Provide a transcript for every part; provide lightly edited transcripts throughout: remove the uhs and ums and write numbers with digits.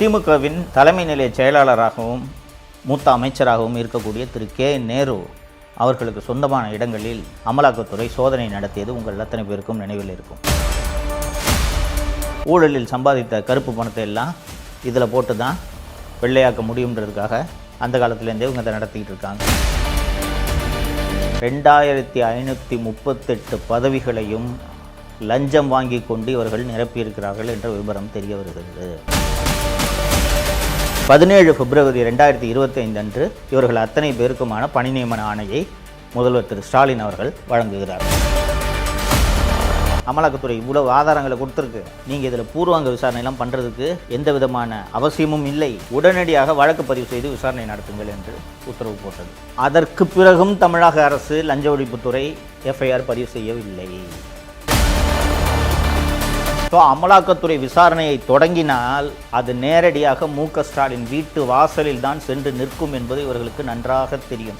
திமுகவின் தலைமை நிலைய செயலாளராகவும் மூத்த அமைச்சராகவும் இருக்கக்கூடிய திரு கே நேரு அவர்களுக்கு சொந்தமான இடங்களில் அமலாக்கத்துறை சோதனை நடத்தியது உங்கள் அத்தனை பேருக்கும் நினைவில் இருக்கும். ஊழலில் சம்பாதித்த கருப்பு பணத்தை எல்லாம் இதில் போட்டு தான் வெள்ளையாக்க முடியுன்றதுக்காக அந்த காலத்துலேருந்தே இவங்க அதை நடத்திக்கிட்டு இருக்காங்க. 2538 பதவிகளையும் லஞ்சம் வாங்கி கொண்டு இவர்கள் நிரப்பியிருக்கிறார்கள் என்ற விவரம் தெரிய வருகிறது. 17 பிப்ரவரி 2025 அன்று இவர்கள் அத்தனை பேருக்குமான பணி நியமன ஆணையை முதல்வர் திரு ஸ்டாலின் அவர்கள் வழங்குகிறார். அமலாக்கத்துறை இவ்வளவு ஆதாரங்களை கொடுத்துருக்கு, நீங்கள் இதில் பூர்வாங்க விசாரணையெல்லாம் பண்ணுறதுக்கு எந்த விதமான அவசியமும் இல்லை, உடனடியாக வழக்கு பதிவு செய்து விசாரணை நடத்துங்கள் என்று உத்தரவு போட்டது. அதற்கு பிறகும் தமிழக அரசு லஞ்ச ஒழிப்புத்துறை எஃப்ஐஆர் பதிவு செய்யவில்லை. அமலாக்கத்துறை விசாரணையை தொடங்கினால் அது நேரடியாக மு.க. ஸ்டாலின் வீட்டு வாசலில் தான் சென்று நிற்கும் என்பது இவர்களுக்கு நன்றாக தெரியும்.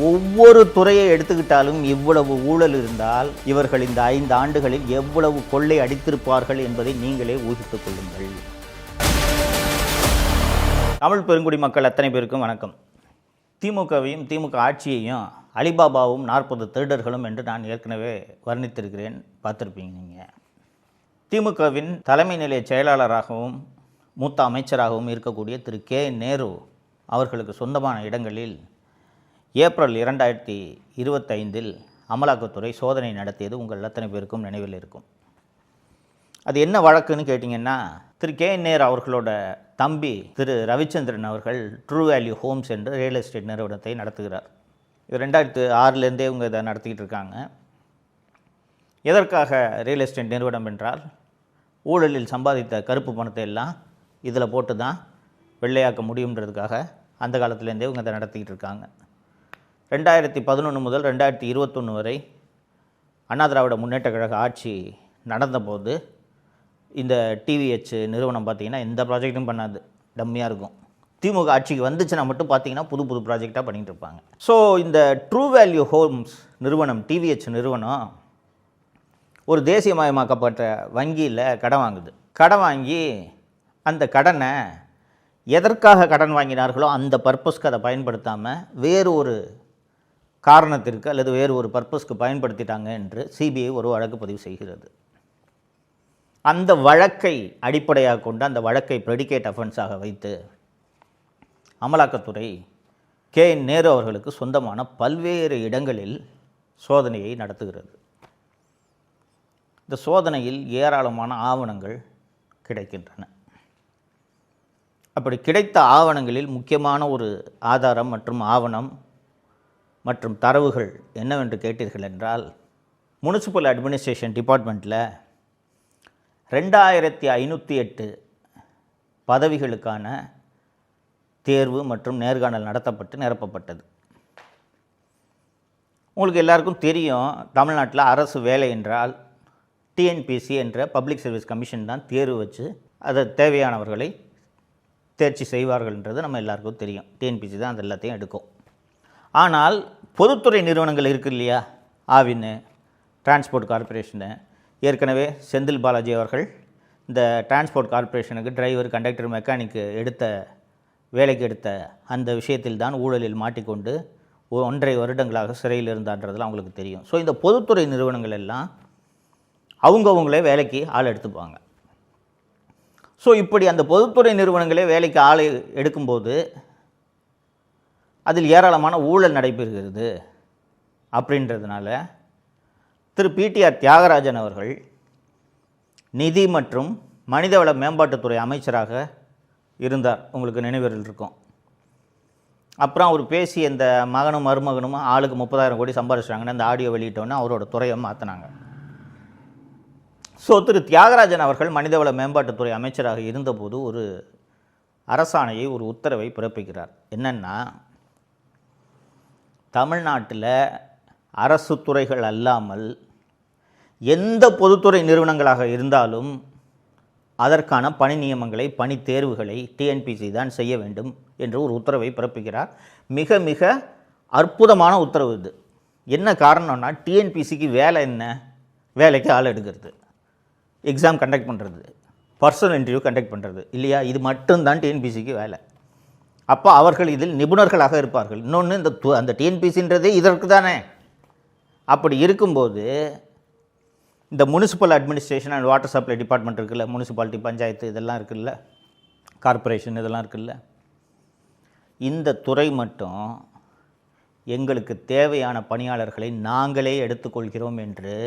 ஒவ்வொரு துறையை எடுத்துக்கிட்டாலும் இவ்வளவு ஊழல் இருந்தால் இவர்கள் இந்த 5 ஆண்டுகளில் எவ்வளவு கொள்ளை அடித்திருப்பார்கள் என்பதை நீங்களே ஊகித்துக் கொள்ளுங்கள். தமிழ் பெருங்குடி மக்கள் அத்தனை பேருக்கும் வணக்கம். திமுகவையும் திமுக ஆட்சியையும் அலிபாபாவும் 40 திருடர்களும் என்று நான் ஏற்கனவே வர்ணித்திருக்கிறேன், பார்த்துருப்பீங்க நீங்கள். திமுகவின் தலைமை நிலைய செயலாளராகவும் மூத்த அமைச்சராகவும் இருக்கக்கூடிய திரு கே நேரு அவர்களுக்கு சொந்தமான இடங்களில் ஏப்ரல் 2025 அமலாக்கத்துறை சோதனை நடத்தியது உங்கள் அத்தனை பேருக்கும் நினைவில் இருக்கும். அது என்ன வழக்குன்னு கேட்டிங்கன்னா, திரு கே நேரு அவர்களோட தம்பி திரு ரவிச்சந்திரன் அவர்கள் ட்ரூ வேல்யூ ஹோம்ஸ் என்ற ரியல் எஸ்டேட் நிறுவனத்தை நடத்துகிறார். இது 2006லேருந்தே இவங்க இதை நடத்திக்கிட்டு இருக்காங்க. எதற்காக ரியல் எஸ்டேட் நிறுவனம் என்றால், ஊழலில் சம்பாதித்த கருப்பு பணத்தை எல்லாம் இதில் போட்டு தான் வெள்ளையாக்க முடியுன்றதுக்காக அந்த காலத்துலேருந்தே இவங்க இதை நடத்திக்கிட்டு இருக்காங்க. 2011 முதல் 2021 வரை அண்ணா திராவிட முன்னேற்ற கழக ஆட்சி நடந்தபோது இந்த டிவிஹெச் நிறுவனம் பார்த்திங்கன்னா எந்த ப்ராஜெக்ட்டும் பண்ணாது, டம்மியாக இருக்கும். திமுக ஆட்சிக்கு வந்துச்சுன்னா மட்டும் பார்த்திங்கன்னா புது ப்ராஜெக்டாக பண்ணிகிட்டு இருப்பாங்க. ஸோ இந்த ட்ரூ வேல்யூ ஹோம்ஸ் நிறுவனம், டிவிஹெச் நிறுவனம் ஒரு தேசியமயமாக்கப்பட்ட வங்கியில் கடன் வாங்குது. கடன் வாங்கி அந்த கடனை எதற்காக கடன் வாங்கினார்களோ அந்த பர்பஸ்க்கு அதை பயன்படுத்தாமல் வேறு ஒரு காரணத்திற்கு அல்லது வேறு ஒரு பர்பஸ்க்கு பயன்படுத்திட்டாங்க என்று சிபிஐ ஒரு வழக்கு பதிவு செய்கிறது. அந்த வழக்கை அடிப்படையாக கொண்டு அந்த வழக்கை ப்ரெடிகேட் அஃபென்ஸாக வைத்து அமலாக்கத்துறை கே நேரு அவர்களுக்கு சொந்தமான பல்வேறு இடங்களில் சோதனையை நடத்துகிறது. இந்த சோதனையில் ஏராளமான ஆவணங்கள் கிடைக்கின்றன. அப்படி கிடைத்த ஆவணங்களில் முக்கியமான ஒரு ஆதாரம் மற்றும் ஆவணம் மற்றும் தரவுகள் என்னவென்று கேட்டீர்கள் என்றால், முனிசிபல் அட்மினிஸ்ட்ரேஷன் டிபார்ட்மெண்ட்டில் 2508 பதவிகளுக்கான தேர்வு மற்றும் நேர்காணல் நடத்தப்பட்டு நிரப்பப்பட்டது. உங்களுக்கு எல்லாருக்கும் தெரியும், தமிழ்நாட்டில் அரசு வேலை என்றால் டிஎன்பிசி என்ற பப்ளிக் சர்வீஸ் கமிஷன் தான் தேர்வு வச்சு அதை தேவையானவர்களை தேர்ச்சி செய்வார்கள்ன்றது நம்ம எல்லாருக்கும் தெரியும். டிஎன்பிசி தான் அது எல்லாத்தையும் எடுக்கும். ஆனால் பொதுத்துறை நிறுவனங்கள் இருக்குது இல்லையா, ஆவின், டிரான்ஸ்போர்ட் கார்ப்பரேஷனு, ஏற்கனவே செந்தில் பாலாஜி அவர்கள் இந்த டிரான்ஸ்போர்ட் கார்ப்பரேஷனுக்கு டிரைவர், கண்டக்டர், மெக்கானிக்கு வேலைக்கு எடுத்த அந்த விஷயத்தில் தான் ஊழலில் மாட்டிக்கொண்டு 1.5 வருடங்களாக சிறையில் இருந்தான்றதுலாம் அவங்களுக்கு தெரியும். ஸோ இந்த பொதுத்துறை நிறுவனங்கள் எல்லாம் அவங்களே வேலைக்கு ஆள் எடுத்துப்பாங்க. ஸோ இப்படி அந்த பொதுத்துறை நிறுவனங்களே வேலைக்கு ஆள் எடுக்கும்போது அதில் ஏராளமான ஊழல் நடைபெறுகிறது. அப்படின்றதுனால திரு பிடிஆர் தியாகராஜன் அவர்கள் நிதி மற்றும் மனிதவள மேம்பாட்டுத்துறை அமைச்சராக இருந்தார், உங்களுக்கு நினைவில் இருக்கும். அப்புறம் அவர் பேசி இந்த மகனும் மருமகனும் ஆளுக்கு 30,000 கோடி சம்பாதிச்சாங்கன்னு அந்த ஆடியோ வெளியிட்டோன்னே அவரோட துறையை மாற்றினாங்க. ஸோ திரு தியாகராஜன் அவர்கள் மனிதவள மேம்பாட்டுத்துறை அமைச்சராக இருந்தபோது ஒரு அரசாணையை, ஒரு உத்தரவை பிறப்பிக்கிறார். என்னென்னா, தமிழ்நாட்டில் அரசு துறைகள் அல்லாமல் எந்த பொதுத்துறை நிறுவனங்களாக இருந்தாலும் அதற்கான பணி நியமங்களை, பணி தேர்வுகளை டிஎன்பிசி தான் செய்ய வேண்டும் என்று ஒரு உத்தரவை பிறப்பிக்கிறார். மிக மிக அற்புதமான உத்தரவு இது. என்ன காரணம்னா, டிஎன்பிசிக்கு வேலை என்ன? வேலைக்கு ஆள் எடுக்கிறது, எக்ஸாம் கண்டக்ட் பண்ணுறது, பர்சனல் இன்டர்வியூ கண்டக்ட் பண்ணுறது இல்லையா? இது மட்டும்தான் டிஎன்பிசிக்கு வேலை. அப்போ அவர்கள் இதில் நிபுணர்களாக இருப்பார்கள். இன்னொன்று, அந்த டிஎன்பிசின்றதே இதற்கு தானே. அப்படி இருக்கும்போது இந்த municipal administration and water supply department இருக்குல்ல, முனிசிபாலிட்டி, பஞ்சாயத்து இதெல்லாம் இருக்குல்ல, கார்ப்பரேஷன் இதெல்லாம் இருக்குல்ல, இந்த துறை மட்டும் எங்களுக்கு தேவையான பணியாளர்களை நாங்களே எடுத்துக்கொள்கிறோம் என்று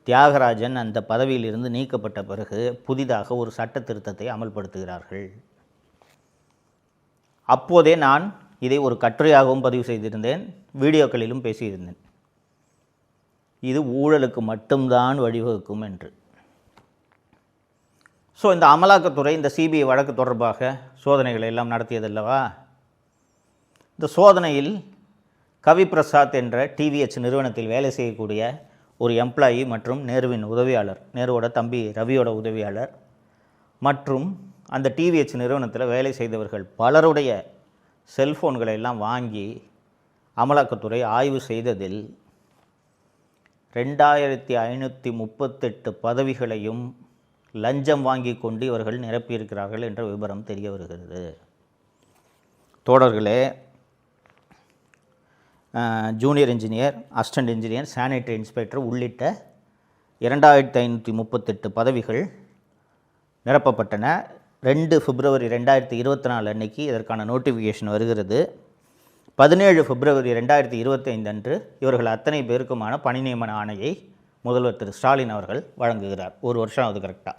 தியாகராஜன் அந்த பதவியிலிருந்து நீக்கப்பட்ட பிறகு புதிதாக ஒரு சட்ட திருத்தத்தை அமல்படுத்துகிறார்கள். அப்போதே நான் இதை ஒரு கட்டுரையாகவும் பதிவு செய்திருந்தேன், வீடியோக்களிலும் பேசியிருந்தேன். இது ஊழலுக்கு மட்டும்தான் வழிவகுக்கும் என்று. ஸோ இந்த அமலாக்கத்துறை இந்த சிபிஐ வழக்கு தொடர்பாக சோதனைகளை எல்லாம் நடத்தியதல்லவா? இந்த சோதனையில் கவிபிரசாத் என்ற டிவிஎச் நிறுவனத்தில் வேலை செய்யக்கூடிய ஒரு எம்ப்ளாயி மற்றும் நேருவின் உதவியாளர், நேருவோட தம்பி ரவியோட உதவியாளர் மற்றும் அந்த டிவிஎச் நிறுவனத்தில் வேலை செய்தவர்கள் பலருடைய செல்ஃபோன்களை எல்லாம் வாங்கி அமலாக்கத்துறை ஆய்வு செய்ததில் 2538 பதவிகளையும் லஞ்சம் வாங்கி கொண்டு இவர்கள் நிரப்பியிருக்கிறார்கள் என்ற விவரம் தெரிய வருகிறது. தோழர்களே, junior engineer, assistant engineer, sanitary inspector உள்ளிட்ட 2538 பதவிகள் நிரப்பப்பட்டன. 2 பிப்ரவரி 2024 அன்னைக்கு இதற்கான நோட்டிஃபிகேஷன் வருகிறது. 17 பிப்ரவரி 2025 அன்று இவர்கள் அத்தனை பேருக்குமான பணி நியமன ஆணையை முதல்வர் திரு ஸ்டாலின் அவர்கள் வழங்குகிறார். ஒரு வருஷம் அது கரெக்டாக.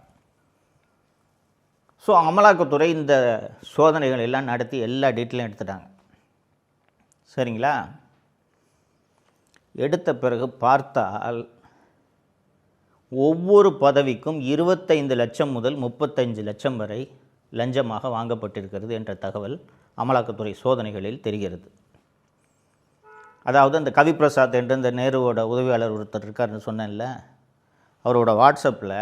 ஸோ அமலாக்கத்துறை இந்த சோதனைகள் எல்லாம் நடத்தி எல்லா டீட்டெயிலும் எடுத்துட்டாங்க. சரிங்களா? எடுத்த பிறகு பார்த்தால் ஒவ்வொரு பதவிக்கும் 25 லட்சம் முதல் 35 லட்சம் வரை லஞ்சமாக வாங்கப்பட்டிருக்கிறது என்ற தகவல் அமலாக்கத்துறை சோதனைகளில் தெரிகிறது. அதாவது அந்த கவிபிரசாத் என்ற இந்த நேருவோட உதவியாளர் ஒருத்தர் இருக்காருன்னு சொன்னேன்ல, அவரோட வாட்ஸ்அப்பில்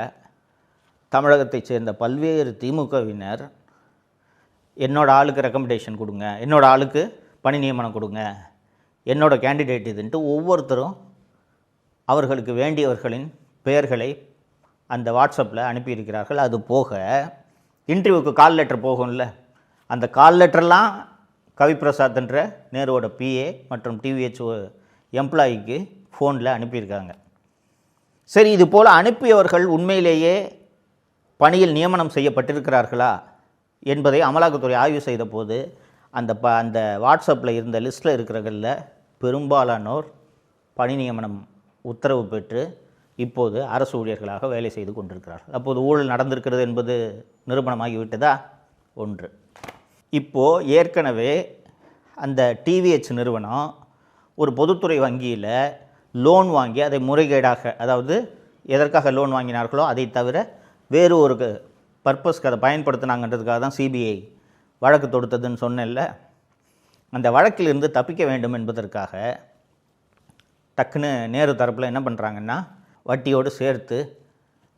தமிழகத்தைச் சேர்ந்த பல்வேறு திமுகவினர் என்னோட ஆளுக்கு ரெக்கமெண்டேஷன் கொடுங்க, என்னோட ஆளுக்கு பணி நியமனம் கொடுங்க, என்னோட கேண்டிடேட் இதுன்ட்டு ஒவ்வொருத்தரும் அவர்களுக்கு வேண்டியவர்களின் பெயர்களை அந்த வாட்ஸ்அப்பில் அனுப்பியிருக்கிறார்கள். அது போக இன்டர்வியூக்கு கால் லெட்டர் போகும்ல, அந்த கால் லெட்டர்லாம் கவிபிரசாத் என்ற நேருவோட பிஏ மற்றும் டிவிஹெச் எம்ப்ளாயிக்கு ஃபோனில் அனுப்பியிருக்காங்க. சரி, இது போல் அனுப்பியவர்கள் உண்மையிலேயே பணியில் நியமனம் செய்யப்பட்டிருக்கிறார்களா என்பதை அமலாக்கத்துறை ஆய்வு செய்த போது அந்த வாட்ஸ்அப்பில் இருந்த லிஸ்ட்டில் இருக்கிறவர்களில் பெரும்பாலானோர் பணி நியமனம் உத்தரவு பெற்று இப்போது அரசு ஊழியர்களாக வேலை செய்து கொண்டிருக்கிறார்கள். அப்போது ஊழல் நடந்திருக்கிறது என்பது நிரூபணமாகிவிட்டதா? ஒன்று. இப்போது ஏற்கனவே அந்த டிவிஹெச் நிறுவனம் ஒரு பொதுத்துறை வங்கியில் லோன் வாங்கி அதை முறைகேடாக, அதாவது எதற்காக லோன் வாங்கினார்களோ அதை தவிர வேறு ஒரு பர்பஸ்க்கு அதை பயன்படுத்தினாங்கன்றதுக்காக தான் சிபிஐ வழக்கு தொடுத்ததுன்னு சொன்னேன்ல. அந்த வழக்கிலிருந்து தப்பிக்க வேண்டும் என்பதற்காக டக்குன்னு நேரு தரப்பில் என்ன பண்ணுறாங்கன்னா, வட்டியோடு சேர்த்து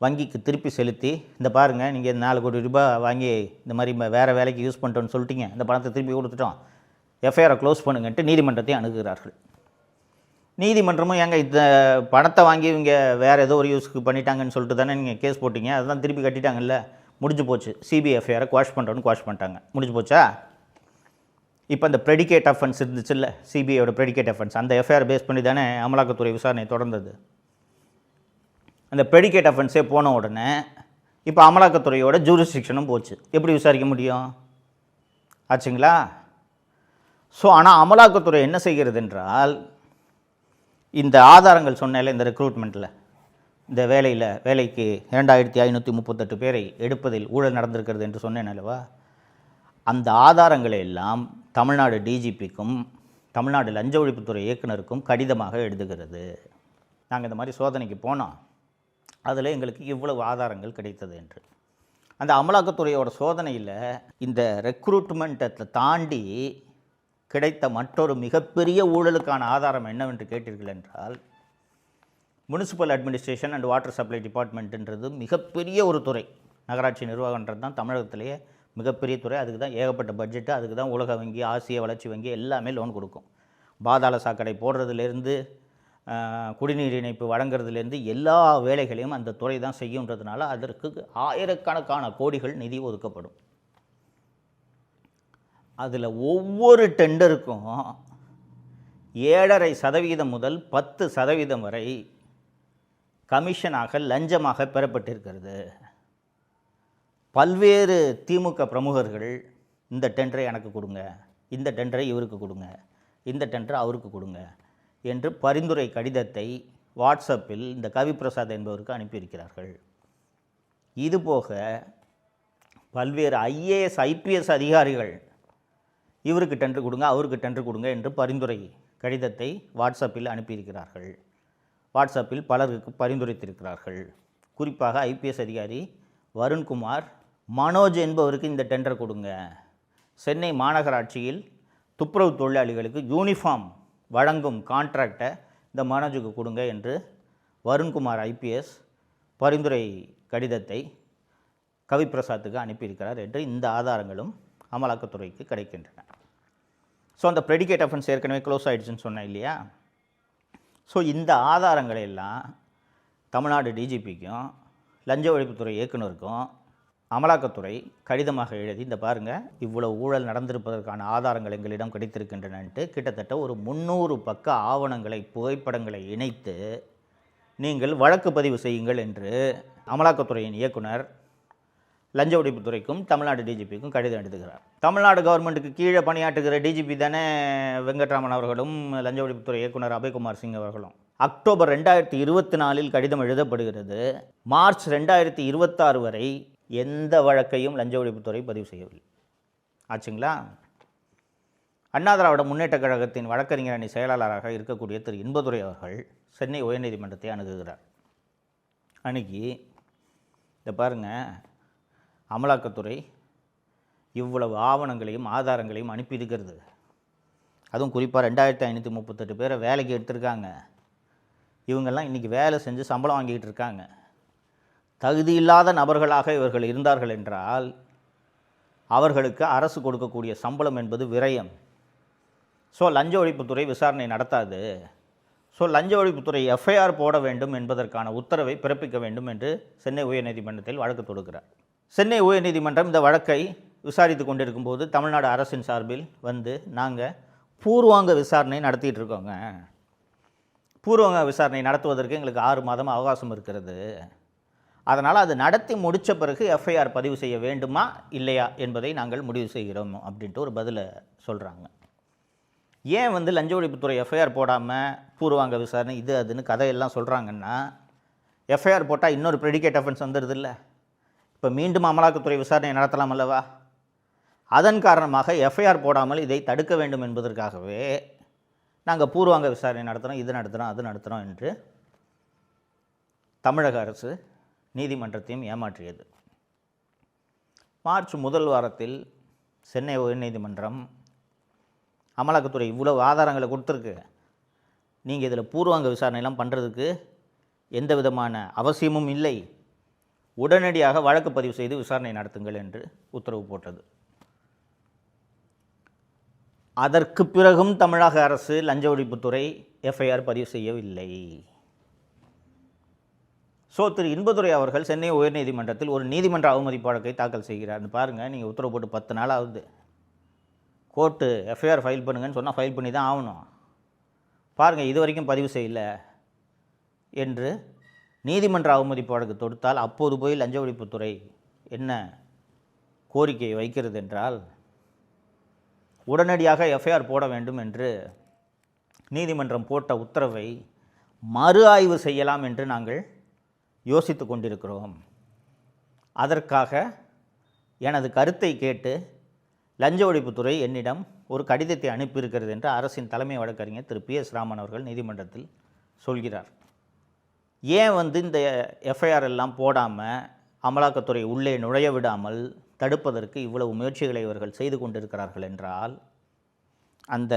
வங்கிக்கு திருப்பி செலுத்தி, இந்த பாருங்கள் நீங்கள் 4 கோடி ரூபாய் வாங்கி இந்த மாதிரி வேறு வேலைக்கு யூஸ் பண்ணிட்டோன்னு சொல்லிட்டீங்க, இந்த பணத்தை திருப்பி கொடுத்துட்டோம், எஃப்ஐஆரை க்ளோஸ் பண்ணுங்கன்ட்டு நீதிமன்றத்தை அணுகுகிறார்கள். நீதிமன்றமும் ஏங்க இந்த பணத்தை வாங்கி இவங்க வேறு ஏதோ ஒரு யூஸ்க்கு பண்ணிட்டாங்கன்னு சொல்லிட்டு தானே நீங்கள் கேஸ் போட்டிங்க, அதுதான் திருப்பி கட்டிட்டாங்கல்ல, முடிஞ்சு போச்சு, சிபிஐ எஃப்ஐஆரை குவாஷ் பண்ணுறோன்னு குவாஷ் பண்ணிட்டாங்க, முடிஞ்சு போச்சா? இப்போ அந்த ப்ரெடிகேட் அஃபென்ஸ் இருந்துச்சுல்ல, சிபிஐயோட ப்ரெடிகேட் அஃபென்ஸ், அந்த எஃப்ஐஆர் பேஸ் பண்ணி தானே அமலாக்கத்துறை விசாரணை தொடர்ந்தது. அந்த ப்ரெடிகேட் அஃபென்ஸே போன உடனே இப்போ அமலாக்கத்துறையோட ஜூரிஸ்டிக்ஷனும் போச்சு. எப்படி விசாரிக்க முடியும்? ஆச்சுங்களா? ஸோ ஆனால் அமலாக்கத்துறை என்ன செய்கிறது என்றால், இந்த ஆதாரங்கள் சொன்னால இந்த ரெக்ரூட்மெண்ட்டில் இந்த வேலைக்கு 2538 பேரை எடுப்பதில் ஊழல் நடந்திருக்கிறது என்று சொன்னேன் அல்லவா, அந்த ஆதாரங்களை எல்லாம் தமிழ்நாடு டிஜிபிக்கும் தமிழ்நாடு லஞ்ச ஒழிப்புத்துறை இயக்குனருக்கும் கடிதமாக எழுதுகிறது. நாங்கள் இந்த மாதிரி சோதனைக்கு போனோம், அதில் எங்களுக்கு இவ்வளவு ஆதாரங்கள் கிடைத்தது என்று. அந்த அமலாக்கத்துறையோட சோதனையில் இந்த ரெக்ரூட்மெண்ட்டை தாண்டி கிடைத்த மற்றொரு மிகப்பெரிய ஊழலுக்கான ஆதாரம் என்னவென்று கேட்டீர்கள் என்றால், municipal administration and water supply டிபார்ட்மெண்ட்டுன்றது மிகப்பெரிய ஒரு துறை. நகராட்சி நிர்வாகன்றது தான் தமிழகத்திலேயே மிகப்பெரிய துறை. அதுக்கு தான் ஏகப்பட்ட பட்ஜெட்டு, அதுக்கு தான் உலக வங்கி, ஆசிய வளர்ச்சி வங்கி எல்லாமே லோன் கொடுக்கும். பாதாள சாக்கடை போடுறதுலேருந்து குடிநீர் இணைப்பு வழங்குறதுலேருந்து எல்லா வேலைகளையும் அந்த துறை தான் செய்யுன்றதுனால அதற்கு ஆயிரக்கணக்கான கோடிகள் நிதி ஒதுக்கப்படும். அதில் ஒவ்வொரு டெண்டருக்கும் 7.5% முதல் 10% வரை கமிஷனாக லஞ்சமாக பெறப்பட்டிருக்கிறது. பல்வேறு திமுக பிரமுகர்கள் இந்த டெண்டரை எனக்கு கொடுங்க, இந்த டெண்டரை இவருக்கு கொடுங்க, இந்த டெண்டரை அவருக்கு கொடுங்க என்று பரிந்துரை கடிதத்தை வாட்ஸ்அப்பில் இந்த கவிப்பிரசாத் என்பவருக்கு அனுப்பியிருக்கிறார்கள். இதுபோக பல்வேறு IAS IPS அதிகாரிகள் இவருக்கு டெண்டர் கொடுங்க, அவருக்கு டெண்டர் கொடுங்க என்று பரிந்துரை கடிதத்தை வாட்ஸ்அப்பில் அனுப்பியிருக்கிறார்கள். வாட்ஸ்அப்பில் பலருக்கு பரிந்துரைத்திருக்கிறார்கள். குறிப்பாக IPS அதிகாரி வருண்குமார் மனோஜ் என்பவருக்கு இந்த டெண்டர் கொடுங்க, சென்னை மாநகராட்சியில் துப்புரவு தொழிலாளிகளுக்கு யூனிஃபார்ம் வழங்கும் கான்ட்ராக்டை இந்த மனோஜுக்கு கொடுங்க என்று வருண்குமார் IPS பரிந்துரை கடிதத்தை கவிப்பிரசாத்துக்கு அனுப்பியிருக்கிறார் என்று இந்த ஆதாரங்களும் அமலாக்கத்துறைக்கு கிடைக்கின்றன. ஸோ அந்த ப்ரெடிகேட் அஃபென்ஸ் ஏற்கனவே க்ளோஸ் ஆகிடுச்சுன்னு சொன்னேன் இல்லையா? ஸோ இந்த ஆதாரங்களை எல்லாம் தமிழ்நாடு DGPக்கும் லஞ்ச ஒழிப்புத்துறை இயக்குனருக்கும் அமலாக்கத்துறை கடிதமாக எழுதி, இந்த பாருங்கள் இவ்வளவு ஊழல் நடந்திருப்பதற்கான ஆதாரங்கள் எங்களிடம் கிடைத்திருக்கின்றனன்ட்டு கிட்டத்தட்ட ஒரு 300 பக்க ஆவணங்களை புகைப்படங்களை இணைத்து நீங்கள் வழக்கு பதிவு செய்யுங்கள் என்று அமலாக்கத்துறையின் இயக்குனர் லஞ்ச ஒழிப்புத்துறைக்கும் தமிழ்நாடு DGPக்கும் கடிதம் எழுதுகிறார். தமிழ்நாடு கவர்மெண்ட்டுக்கு கீழே பணியாற்றுகிற DGP தானே வெங்கட்ராமன் அவர்களும் லஞ்ச ஒழிப்புத்துறை இயக்குனர் அபய்குமார் சிங் அவர்களும். அக்டோபர் 2024 கடிதம் எழுதப்படுகிறது. மார்ச் 2026 வரை எந்த வழக்கையும் லஞ்ச ஒழிப்புத்துறை பதிவு செய்யவில்லை. ஆச்சுங்களா? அண்ணா திராவிட முன்னேற்றக் கழகத்தின் வழக்கறிஞர் அணி செயலாளராக இருக்கக்கூடிய திரு இன்பதுரை அவர்கள் சென்னை உயர்நீதிமன்றத்தை அணுகுகிறார். அணுகி, இதை பாருங்கள், அமலாக்கத்துறை இவ்வளவு ஆவணங்களையும் ஆதாரங்களையும் அனுப்பியிருக்கிறது. அதுவும் குறிப்பாக 2538 பேரை வேலைக்கு எடுத்திருக்காங்க. இவங்கெல்லாம் இன்றைக்கி வேலை செஞ்சு சம்பளம் வாங்கிக்கிட்டு இருக்காங்க. தகுதி இல்லாத நபர்களாக இவர்கள் இருந்தார்கள் என்றால் அவர்களுக்கு அரசு கொடுக்கக்கூடிய சம்பளம் என்பது விரயம். ஸோ லஞ்ச ஒழிப்புத்துறை விசாரணை நடத்தாது. ஸோ லஞ்ச ஒழிப்புத்துறை FIR போட வேண்டும் என்பதற்கான உத்தரவை பிறப்பிக்க வேண்டும் என்று சென்னை உயர்நீதிமன்றத்தில் வழக்கு தொடுக்கிறார். சென்னை உயர்நீதிமன்றம் இந்த வழக்கை விசாரித்து கொண்டிருக்கும் போது தமிழ்நாடு அரசின் சார்பில் வந்து, நாங்கள் பூர்வாங்க விசாரணை நடத்திட்டு இருக்கோங்க, பூர்வாங்க விசாரணை நடத்துவதற்கு எங்களுக்கு 6 மாதம் அவகாசம் இருக்கிறது, அதனால் அது நடத்தி முடித்த பிறகு FIR பதிவு செய்ய வேண்டுமா இல்லையா என்பதை நாங்கள் முடிவு செய்கிறோம் அப்படின்ட்டு ஒரு பதிலை சொல்கிறாங்க. ஏன் வந்து லஞ்ச ஒழிப்புத்துறை FIR போடாமல் பூர்வாங்க விசாரணை இது அதுன்னு கதையெல்லாம் சொல்கிறாங்கன்னா, FIR போட்டால் இன்னொரு ப்ரெடிகேட் அஃபென்ஸ் வந்துடுது இல்லை, இப்போ மீண்டும் அமலாக்கத்துறை விசாரணை நடத்தலாம் அல்லவா? அதன் காரணமாக FIR போடாமல் இதை தடுக்க வேண்டும் என்பதற்காகவே நாங்கள் பூர்வாங்க விசாரணை நடத்துகிறோம், இது நடத்துகிறோம், அது நடத்துகிறோம் என்று தமிழக அரசு நீதிமன்றத்தையும் ஏமாற்றியது. மார்ச் முதல் வாரத்தில் சென்னை உயர்நீதிமன்றம் அமலாக்கத்துறை இவ்வளவு ஆதாரங்களை கொடுத்துருக்கு, நீங்கள் இதில் பூர்வாங்க விசாரணையெல்லாம் பண்ணுறதுக்கு எந்த விதமான அவசியமும் இல்லை, உடனடியாக வழக்கு பதிவு செய்து விசாரணை நடத்துங்கள் என்று உத்தரவு போட்டது. அதற்கு பிறகும் தமிழக அரசு லஞ்ச ஒழிப்புத்துறை FIR பதிவு செய்யவில்லை. ஸோ திரு இன்பதுரை அவர்கள் சென்னை உயர்நீதிமன்றத்தில் ஒரு நீதிமன்ற அவமதிப்பு வழக்கை தாக்கல் செய்கிறார். பாருங்கள், நீங்கள் உத்தரவு போட்டு 10 நாள் ஆகுது, கோர்ட்டு FIR ஃபைல் பண்ணுங்கன்னு சொன்னால் ஃபைல் பண்ணி தான் ஆகணும், பாருங்கள் இது வரைக்கும் பதிவு செய்யலை என்று நீதிமன்ற அவமதிப்பு வழக்கு தொடுத்தால் அப்போது போய் லஞ்ச ஒழிப்புத்துறை என்ன கோரிக்கையை வைக்கிறது என்றால், உடனடியாக FIR போட வேண்டும் என்று நீதிமன்றம் போட்ட உத்தரவை மறு ஆய்வு செய்யலாம் என்று நாங்கள் யோசித்து கொண்டிருக்கிறோம், அதற்காக எனது கருத்தை கேட்டு லஞ்ச ஒழிப்புத்துறை என்னிடம் ஒரு கடிதத்தை அனுப்பியிருக்கிறது என்று அரசின் தலைமை வழக்கறிஞர் திரு PS ராமன் அவர்கள் நீதிமன்றத்தில் சொல்கிறார். ஏன் வந்து இந்த FIR எல்லாம் போடாமல் அமலாக்கத்துறை உள்ளே நுழைய விடாமல் தடுப்பதற்கு இவ்வளவு முயற்சிகளை இவர்கள் செய்து கொண்டிருக்கிறார்கள் என்றால், அந்த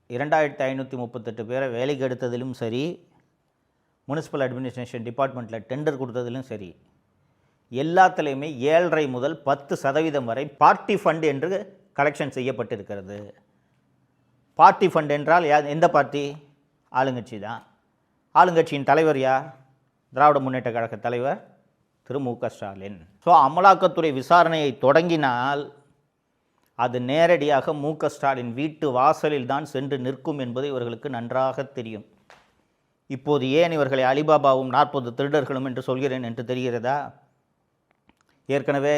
2538 பேரை வேலைக்கு எடுத்ததிலும் சரி, முனிசிபல் அட்மினிஸ்ட்ரேஷன் டிபார்ட்மெண்ட்டில் டெண்டர் கொடுத்ததிலும் சரி, எல்லாத்துலேயுமே 7.5 முதல் 10% வரை பார்ட்டி ஃபண்ட் என்று கலெக்ஷன் செய்யப்பட்டிருக்கிறது. பார்ட்டி ஃபண்ட் என்றால் எந்த பார்ட்டி? ஆளுங்கட்சி தான். ஆளுங்கட்சியின் தலைவர் யார்? திராவிட முன்னேற்ற கழக தலைவர் திரு மு க ஸ்டாலின். ஸோ அமலாக்கத்துறை விசாரணையை தொடங்கினால் அது நேரடியாக மு க ஸ்டாலின் வீட்டு வாசலில் தான் சென்று நிற்கும் என்பது இவர்களுக்கு நன்றாக தெரியும். இப்போது ஏன் இவர்களை அலிபாபாவும் 40 திருடர்களும் என்று சொல்கிறேன் என்று தெரிகிறதா? ஏற்கனவே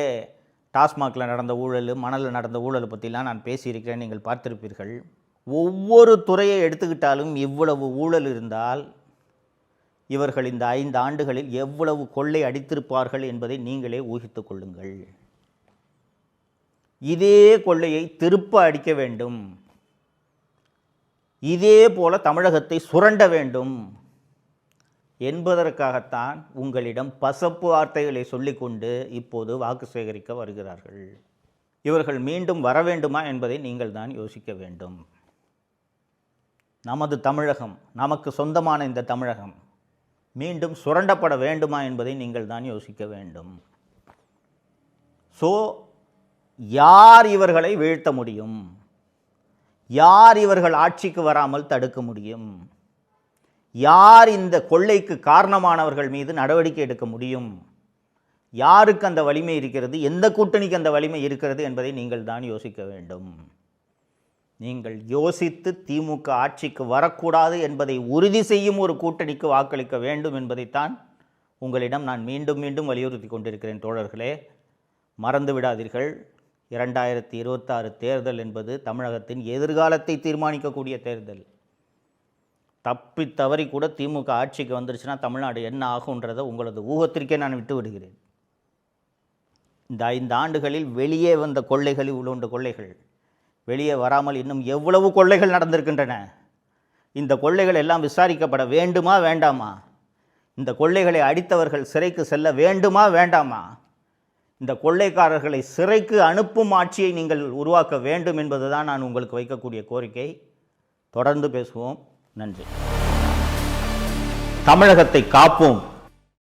டாஸ்மாகில் நடந்த ஊழல், மணலில் நடந்த ஊழலை பற்றிலாம் நான் பேசியிருக்கிறேன், நீங்கள் பார்த்திருப்பீர்கள். ஒவ்வொரு துறையை எடுத்துக்கிட்டாலும் இவ்வளவு ஊழல் இருந்தால் இவர்கள் இந்த 5 ஆண்டுகளில் எவ்வளவு கொள்ளை அடித்திருப்பார்கள் என்பதை நீங்களே ஊகித்து கொள்ளுங்கள். இதே கொள்ளையை திருப்ப அடிக்க வேண்டும், இதே போல தமிழகத்தை சுரண்ட வேண்டும் என்பதற்காகத்தான் உங்களிடம் பசப்பு வார்த்தைகளை சொல்லிக்கொண்டு இப்போது வாக்கு சேகரிக்க வருகிறார்கள். இவர்கள் மீண்டும் வர வேண்டுமா என்பதை நீங்கள் தான் யோசிக்க வேண்டும். நமது தமிழகம், நமக்கு சொந்தமான இந்த தமிழகம் மீண்டும் சுரண்டப்பட வேண்டுமா என்பதை நீங்கள் தான் யோசிக்க வேண்டும். ஸோ யார் இவர்களை வீழ்த்த முடியும்? யார் இவர்கள் ஆட்சிக்கு வராமல் தடுக்க முடியும்? யார் இந்த கொள்ளைக்கு காரணமானவர்கள் மீது நடவடிக்கை எடுக்க முடியும்? யாருக்கு அந்த வலிமை இருக்கிறது? எந்த கூட்டணிக்கு அந்த வலிமை இருக்கிறது என்பதை நீங்கள் தான் யோசிக்க வேண்டும். நீங்கள் யோசித்து திமுக ஆட்சிக்கு வரக்கூடாது என்பதை உறுதி செய்யும் ஒரு கூட்டணிக்கு வாக்களிக்க வேண்டும் என்பதைத்தான் உங்களிடம் நான் மீண்டும் மீண்டும் வலியுறுத்தி கொண்டிருக்கிறேன். தோழர்களே, மறந்து விடாதீர்கள். 2026 தேர்தல் என்பது தமிழகத்தின் எதிர்காலத்தை தீர்மானிக்கக்கூடிய தேர்தல். தப்பி தவறி கூட திமுக ஆட்சிக்கு வந்துருச்சுன்னா தமிழ்நாடு என்ன ஆகுன்றதை உங்களது ஊகத்திற்கே நான் விட்டு விடுகிறேன். இந்த 5 ஆண்டுகளில் வெளியே வந்த கொள்ளைகள், இவ்வளோண்டு கொள்ளைகள், வெளியே வராமல் இன்னும் எவ்வளவு கொள்ளைகள் நடந்திருக்கின்றன. இந்த கொள்ளைகள் எல்லாம் விசாரிக்கப்பட வேண்டுமா வேண்டாமா? இந்த கொள்ளைகளை அடித்தவர்கள் சிறைக்கு செல்ல வேண்டுமா வேண்டாமா? இந்த கொள்ளைக்காரர்களை சிறைக்கு அனுப்பும் ஆட்சியை நீங்கள் உருவாக்க வேண்டும் என்பதுதான் நான் உங்களுக்கு வைக்கக்கூடிய கோரிக்கை. தொடர்ந்து பேசுவோம். நன்றி. தமிழகத்தை காப்போம்.